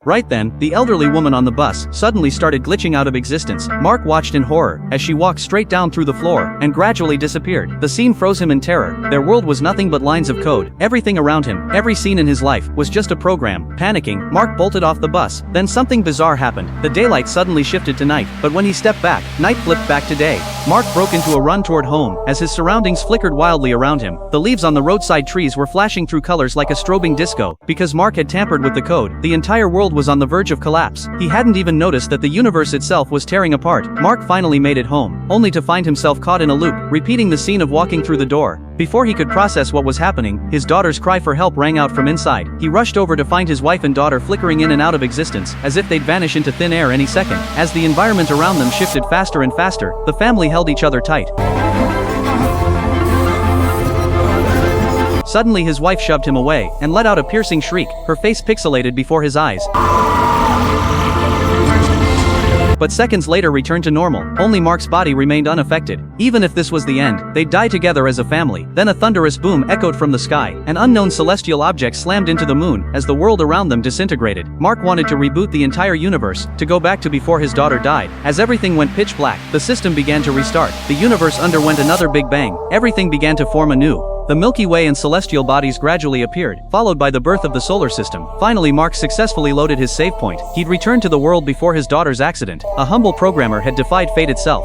Right then, the elderly woman on the bus suddenly started glitching out of existence. Mark watched in horror as she walked straight down through the floor and gradually disappeared. The scene froze him in terror. Their world was nothing but lines of code. Everything around him, every scene in his life, was just a program. Panicking, Mark bolted off the bus. Then something bizarre happened. The daylight suddenly shifted to night, but when he stepped back, night flipped back to day. Mark broke into a run toward home as his surroundings flickered wildly around him. The leaves on the roadside trees were flashing through colors like a strobing disco. Because Mark had tampered with the code, the entire world was on the verge of collapse. He hadn't even noticed that the universe itself was tearing apart. Mark finally made it home, only to find himself caught in a loop, repeating the scene of walking through the door. Before he could process what was happening, his daughter's cry for help rang out from inside. He rushed over to find his wife and daughter flickering in and out of existence, as if they'd vanish into thin air any second. As the environment around them shifted faster and faster, the family held each other tight. Suddenly his wife shoved him away and let out a piercing shriek, her face pixelated before his eyes. But seconds later returned to normal. Only Mark's body remained unaffected. Even if this was the end, they'd die together as a family. Then a thunderous boom echoed from the sky. An unknown celestial object slammed into the moon as the world around them disintegrated. Mark wanted to reboot the entire universe, to go back to before his daughter died. As everything went pitch black, the system began to restart. The universe underwent another big bang. Everything began to form anew. The Milky Way and celestial bodies gradually appeared, followed by the birth of the solar system. Finally, Mark successfully loaded his save point. He'd returned to the world before his daughter's accident. A humble programmer had defied fate itself.